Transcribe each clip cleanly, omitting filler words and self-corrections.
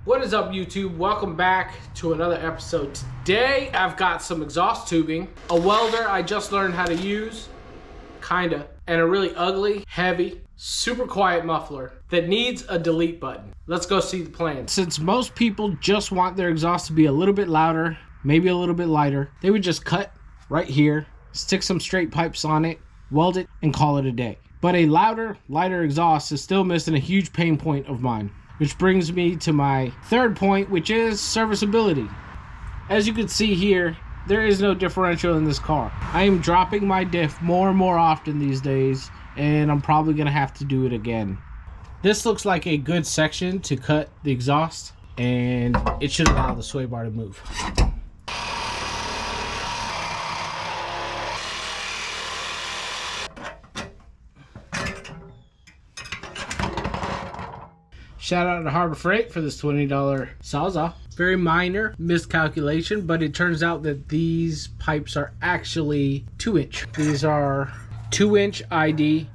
What is up, YouTube? Welcome back to another episode. Today I've got some exhaust tubing, a welder I just learned how to use, kinda, and a really ugly, heavy, super quiet muffler that needs a delete button. Let's go see the plan. Since most people just want their exhaust to be a little bit louder, maybe a little bit lighter, they would just cut right here, stick some straight pipes on it, weld it, and call it a day. But a louder, lighter exhaust is still missing a huge pain point of mine. Which brings me to my third point, which is serviceability. As you can see here, there is no differential in this car. I am dropping my diff more and more often these days, and I'm probably gonna have to do it again. This looks like a good section to cut the exhaust, and it should allow the sway bar to move. Shout out to Harbor Freight for this $20 Sawzall. Very minor miscalculation, but it turns out that these pipes are actually 2-inch. These are 2-inch ID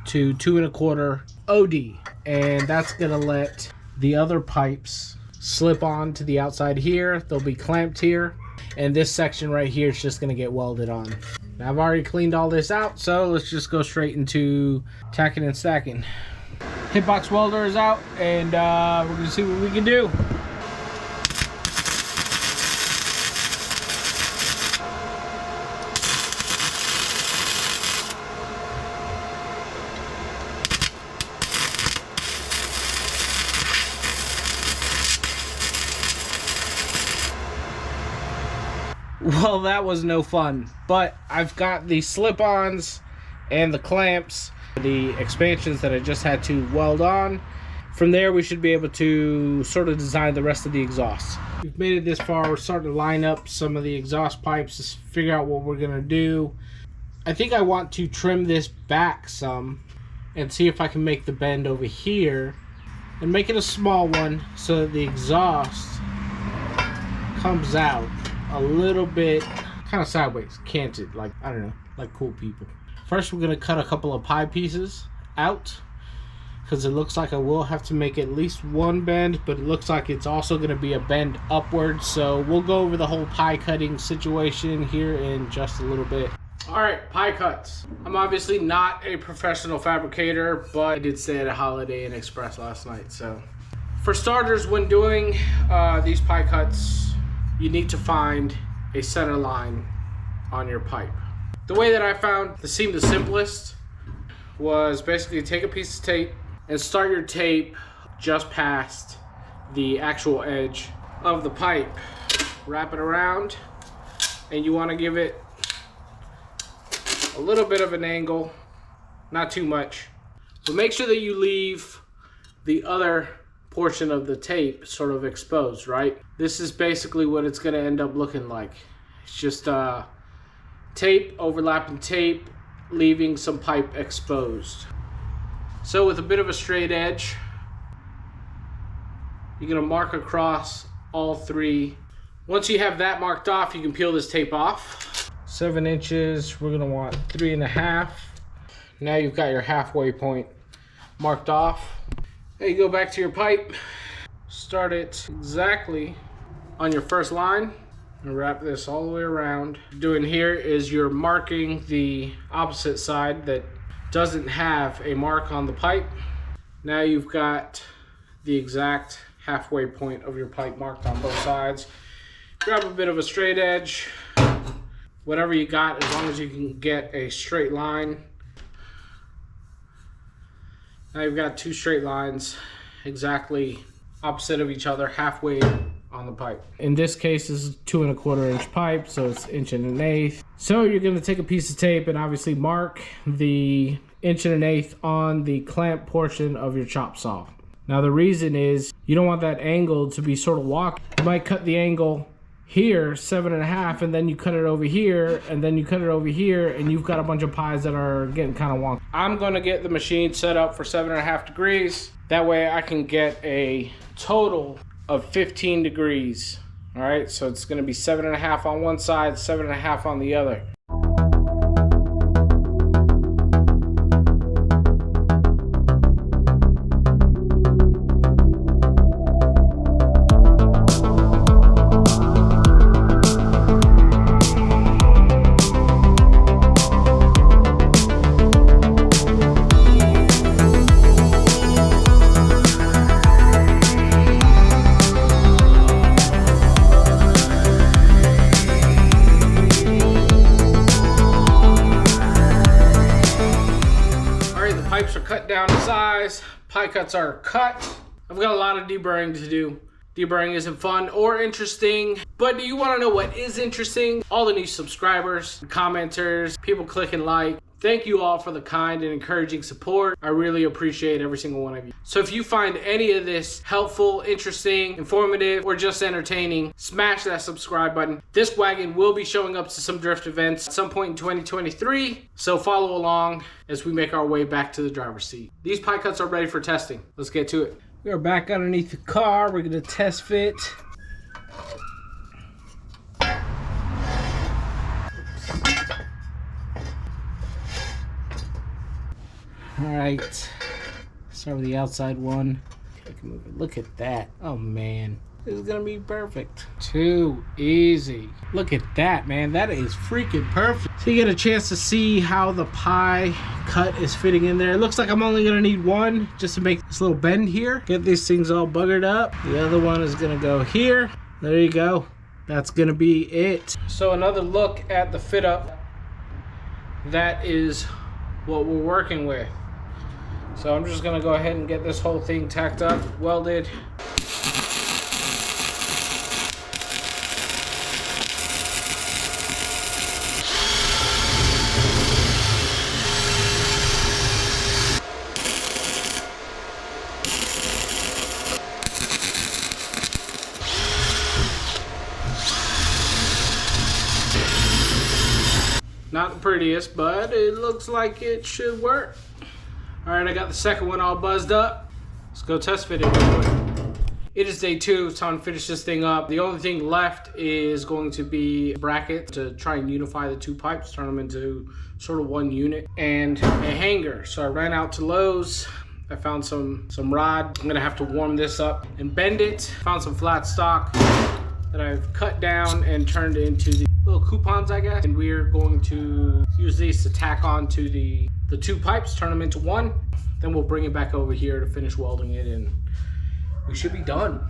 to 2 1/4 OD, and that's gonna let the other pipes slip on to the outside here. They'll be clamped here, and this section right here is just gonna get welded on. Now, I've already cleaned all this out, so let's just go straight into tacking and stacking. Hitbox welder is out, and we're gonna see what we can do. Well, that was no fun, but I've got the slip-ons and the clamps, the expansions that I just had to weld on. From there, we should be able to sort of design the rest of the exhaust. We've made it this far. We're starting to line up some of the exhaust pipes to figure out what we're gonna do. I think I want to trim this back some and see if I can make the bend over here and make it a small one so that the exhaust comes out a little bit kind of sideways, canted, like, I don't know, like cool people. First, we're going to cut a couple of pie pieces out because it looks like I will have to make at least one bend, but it looks like it's also going to be a bend upwards. So we'll go over the whole pie cutting situation here in just a little bit. All right, pie cuts. I'm obviously not a professional fabricator, but I did stay at a Holiday Inn Express last night. So for starters, when doing these pie cuts, you need to find a center line on your pipe. The way that I found to seem the simplest was basically take a piece of tape and start your tape just past the actual edge of the pipe. Wrap it around, and you want to give it a little bit of an angle, not too much. But make sure that you leave the other portion of the tape sort of exposed, right? This is basically what it's going to end up looking like. It's just tape overlapping tape, leaving some pipe exposed. So with a bit of a straight edge, you're going to mark across all three. Once you have that marked off, you can peel this tape off. 7 inches, we're going to want 3.5. Now you've got your halfway point marked off. Now you go back to your pipe, start it exactly on your first line, and wrap this all the way around. What you're doing here is you're marking the opposite side that doesn't have a mark on the pipe. Now you've got the exact halfway point of your pipe marked on both sides. Grab a bit of a straight edge, whatever you got, as long as you can get a straight line. Now you've got two straight lines exactly opposite of each other, halfway on the pipe. In this case, this is 2 1/4 inch pipe, so it's 1 1/8. So you're going to take a piece of tape and obviously mark the 1 1/8 on the clamp portion of your chop saw. Now the reason is you don't want that angle to be sort of wonky. You might cut the angle here 7.5, and then you cut it over here, and then you cut it over here, and you've got a bunch of pies that are getting kind of wonky. I'm going to get the machine set up for 7.5 degrees. That way I can get a total of 15 degrees. All right, so it's going to be 7.5 on one side, 7.5 on the other. guys, pie cuts are cut. I've got a lot of deburring to do. Deburring isn't fun or interesting, but do you want to know what is interesting? All the new subscribers, commenters, people clicking like. Thank you all for the kind and encouraging support. I really appreciate every single one of you. So if you find any of this helpful, interesting, informative, or just entertaining, smash that subscribe button. This wagon will be showing up to some drift events at some point in 2023, so follow along as we make our way back to the driver's seat. These pie cuts are ready for testing. Let's get to it. We are back underneath the car. We're gonna test fit. All right, start with the outside one. I can move it. Look at that. Oh man, this is gonna be perfect. Too easy. Look at that, man. That is freaking perfect. So you get a chance to see how the pie cut is fitting in there. It looks like I'm only gonna need one just to make this little bend here. Get these things all buggered up. The other one is gonna go here. There you go. That's gonna be it. So another look at the fit up. That is what we're working with. So I'm just gonna go ahead and get this whole thing tacked up, welded. Not the prettiest, but it looks like it should work. All right, I got the second one all buzzed up. Let's go test fit it real quick. It is day 2, it's time to finish this thing up. The only thing left is going to be a bracket to try and unify the two pipes, turn them into sort of one unit, and a hanger. So I ran out to Lowe's. I found some rod. I'm gonna have to warm this up and bend it. Found some flat stock that I've cut down and turned into the little coupons, I guess. And we're going to use these to tack onto the two pipes, turn them into one. Then we'll bring it back over here to finish welding it, and we should be done.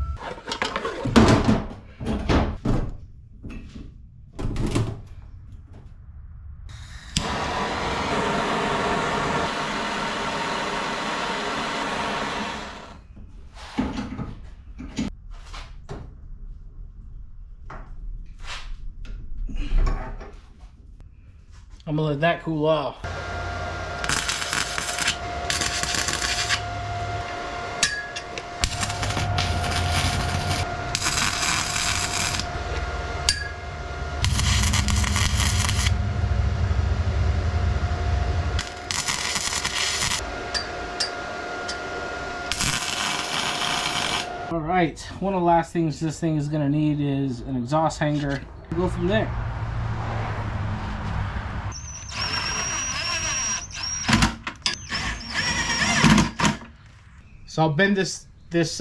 I'm gonna let that cool off. All right, one of the last things this thing is gonna need is an exhaust hanger. We'll go from there. So I'll bend this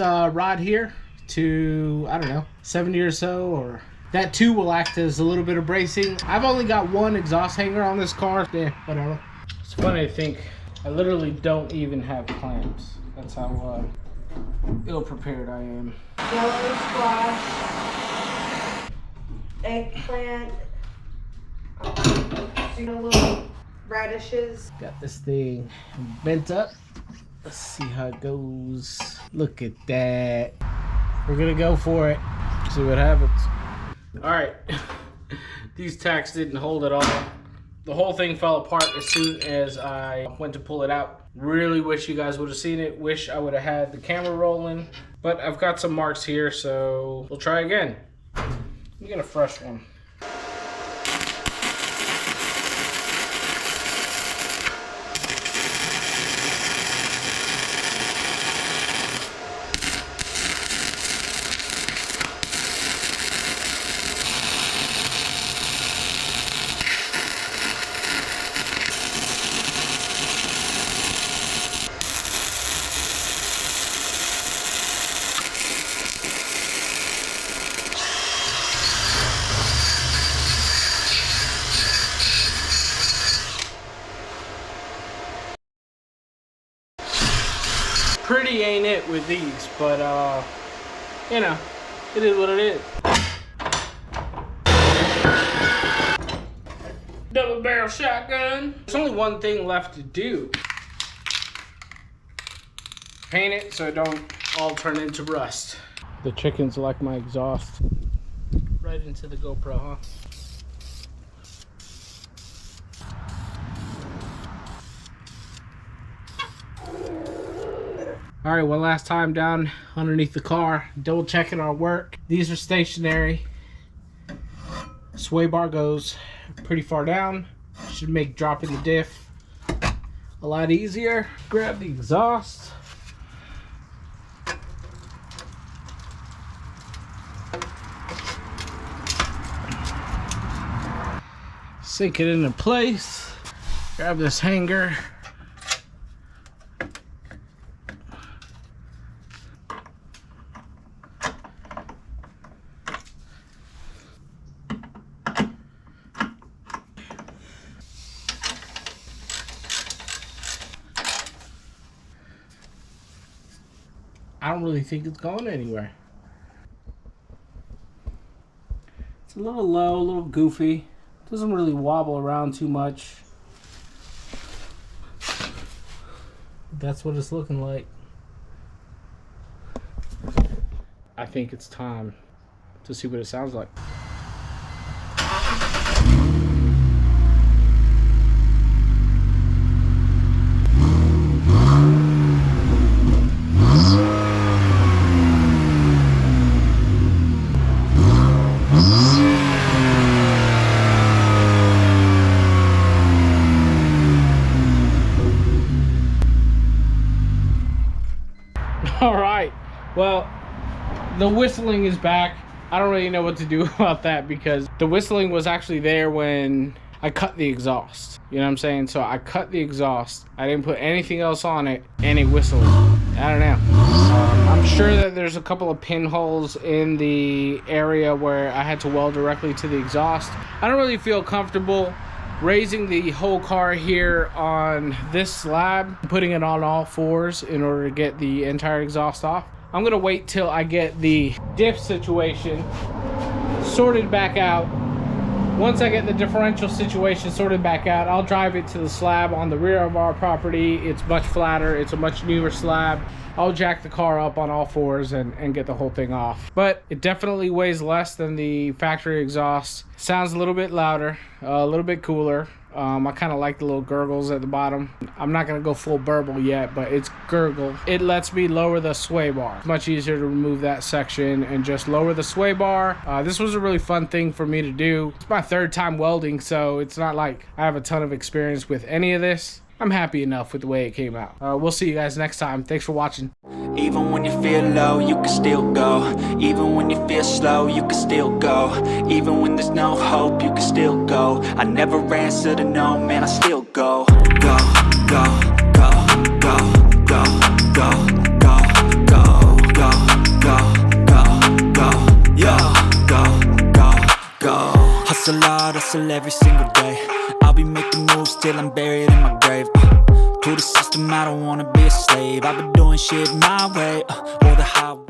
rod here to, I don't know, 70 or so, or that too will act as a little bit of bracing. I've only got one exhaust hanger on this car. Yeah, whatever. It's funny to think I literally don't even have clamps. That's how ill-prepared I am. Yellow squash, eggplant, little radishes. Got this thing bent up. Let's see how it goes. Look at that. We're gonna go for it. See what happens. All right. These tacks didn't hold at all. The whole thing fell apart as soon as I went to pull it out. Really wish you guys would have seen it. Wish I would have had the camera rolling. But I've got some marks here, so we'll try again. Let me get a fresh one. Pretty ain't it with these, but you know, it is what it is. Double barrel shotgun. There's only one thing left to do. paint it so it don't all turn into rust. The chickens like my exhaust. Right into the GoPro, huh? All right, one last time down underneath the car, double checking our work. These are stationary. Sway bar goes pretty far down. Should make dropping the diff a lot easier. Grab the exhaust. Sink it into place. Grab this hanger. I don't really think it's going anywhere. It's a little low, a little goofy. Doesn't really wobble around too much. That's what it's looking like. I think it's time to see what it sounds like. All right, well, the whistling is back. I don't really know what to do about that because the whistling was actually there when I cut the exhaust. You know what I'm saying? So I cut the exhaust. I didn't put anything else on it and it whistled. I don't know. I'm sure that there's a couple of pinholes in the area where I had to weld directly to the exhaust. I don't really feel comfortable raising the whole car here on this slab, putting it on all fours in order to get the entire exhaust off. I'm gonna wait till I get the diff situation sorted back out. Once I get the differential situation sorted back out, I'll drive it to the slab on the rear of our property. It's much flatter, it's a much newer slab. I'll jack the car up on all fours and get the whole thing off. But it definitely weighs less than the factory exhaust. Sounds a little bit louder, a little bit cooler. I kind of like the little gurgles at the bottom. I'm not gonna go full burble yet, but it's gurgle. It lets me lower the sway bar. It's much easier to remove that section and just lower the sway bar. This was a really fun thing for me to do. It's my third time welding, so it's not like I have a ton of experience with any of this. I'm happy enough with the way it came out. We'll see you guys next time. Thanks for watching. Even when you feel low, you can still go. Even when you feel slow, you can still go. Even when there's no hope, you can still go. I never answer to no, man, I still go. Go, go, go, go, go, go, go, go, go, go, go, go, yo, go, go. Hustle hard, hustle every single day. I'll be making moves till I'm buried in my grave. To the system, I don't wanna be a slave. I've been doing shit my way, or the highway.